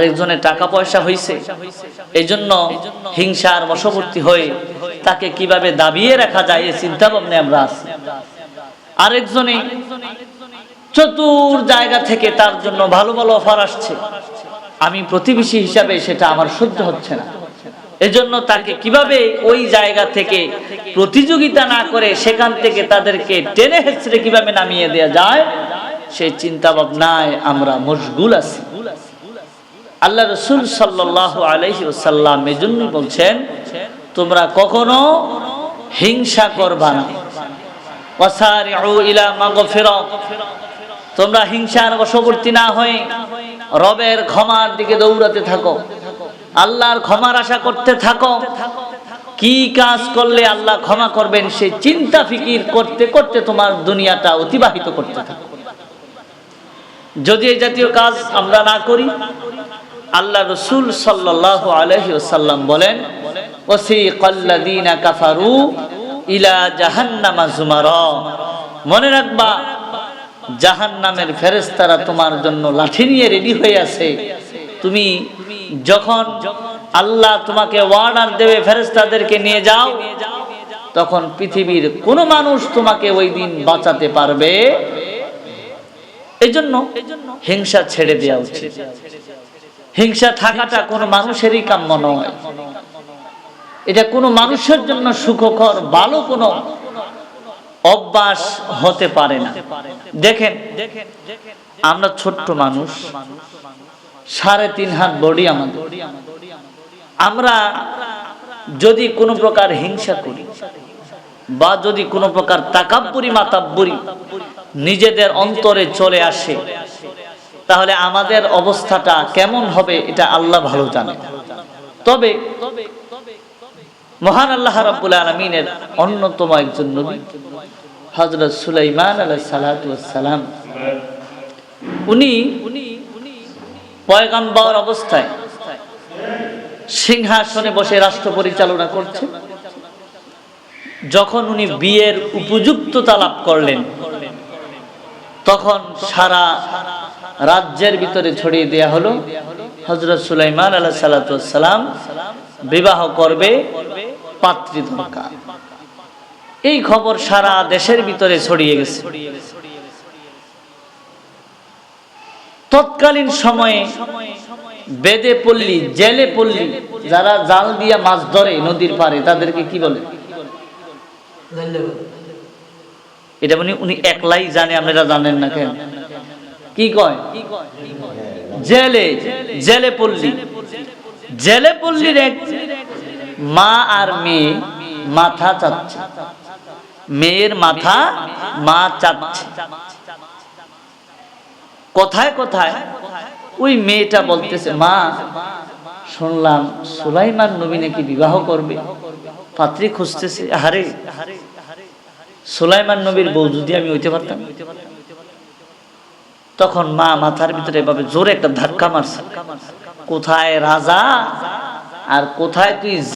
একজনের টাকা পয়সা হয়েছে, এই জন্য হিংসার বশবর্তী হয়ে তাকে কিভাবে দাবিয়ে রাখা যায় এই চিন্তা ভাবনা আমরা আছি। আরেকজনে চতুর জায়গা থেকে তার জন্য ভালো ভালো অফার আসছে, আমি প্রতিবেশী হিসাবে সেটা আমার সহ্য হচ্ছে না, এজন্য তাকে কিভাবে ওই জায়গা থেকে প্রতিযোগিতা না করে সেখান থেকে তাদেরকে টেনে হেঁচড়ে কিভাবে নামিয়ে দেওয়া যায় সেই চিন্তা ভাবনায় আমরা মশগুল আছি। আল্লাহ রাসূল সাল্লাল্লাহু আলাইহি ওয়াসাল্লাম এজন্য বলছেন, তোমরা কখনো হিংসা করবা না। ওয়াসারিউ ইলা মাগফিরা, তোমরা হিংসার বশবর্তী না হয়ে রবের ক্ষমার দিকে দৌড়াতে থাকো, আল্লাহর ক্ষমার আশা করতে থাকো। কি কাজ করলে আল্লাহ ক্ষমা করবেন সেই চিন্তা ফিকির করতে করতে তোমার দুনিয়াটা অতিবাহিত করতে থাকো। যদি এই জাতীয় কাজ আমরা না করি, আল্লাহ রাসূল সাল্লাল্লাহু আলাইহি ওয়াসাল্লাম বলেন, ওয়াসিকাল্লাযীনা কাফারু ইলা জাহান্নামা যুমারা, মনে রাখবা জাহান্নামের ফেরেশতারা তোমার জন্য লাঠি নিয়ে রেডি হয়ে আছে। তুমি যখন আল্লাহ তোমাকে অর্ডার দেবে ফেরেশতাদেরকে নিয়ে যাও, তখন পৃথিবীর কোনো মানুষ তোমাকে ওই দিন বাঁচাতে পারবে। এজন্য হিংসা ছেড়ে দেওয়া উচিত। হিংসা থাকাটা কোনো মানুষেরই কাম্য নয়, এটা কোনো মানুষের জন্য সুখকর ভালো কোনো অভ্যাস হতে পারে না। দেখেন, আমরা ছোট্ট মানুষ, 3.5 হাত বডি আমাদের। আমরা যদি কোনো প্রকার হিংসা করি বা যদি কোনো প্রকার তাকাব্বুরি মাতাব্বুরি নিজেদের অন্তরে চলে আসে, তাহলে আমাদের অবস্থাটা কেমন হবে এটা আল্লাহ ভালো জানে। তবে মহান আল্লাহ রাব্বুল আলামিনের অন্যতম একজন নবী হযরত সুলাইমান আলাইহিস সালাতু ওয়াস সালাম, উনি পয়গম্বর অবস্থায় সিংহাসনে বসে রাষ্ট্র পরিচালনা করছেন। যখন উনি বিয়ের উপযুক্ততা লাভ করলেন, তখন সারা রাজ্যের ভিতরে ছড়িয়ে দেয়া হলো হযরত সুলাইমান আলাইহিস সালাতু ওয়াস সালাম বিবাহ করবে, পাত্রী দরকার। এই খবর সারা দেশের ভিতরে ছড়িয়ে গেছে। তৎকালীন সময়ে বেদে পল্লী, জেলে পল্লী, যারা জাল দিয়া মাছ ধরে নদীর পারে, তাদেরকে কি বলে? এটা মানে উনি একলাই জানে, আপনারা জানেন না কেন? কি কয়? জেলে, জেলে পল্লী। জেলে পল্লীর এক মা আর মেয়ে মাথা চাচ্ছে, মেয়ের মাথা মা চাচ্ছে। কোথায় কোথায় ওই মেয়েটা বলতেছে, মা শুনলাম সুলাইমান নবী নাকি বিবাহ করবে, পাত্রী খুঁজতেছে। আরে সুলাইমান নবীর বউ যদি আমি হইতে পারতাম। তখন মা মাথার ভিতরে এভাবে জোরে একটা ধাক্কা মারছে, কোথায় রাজা আর কোথায় তুই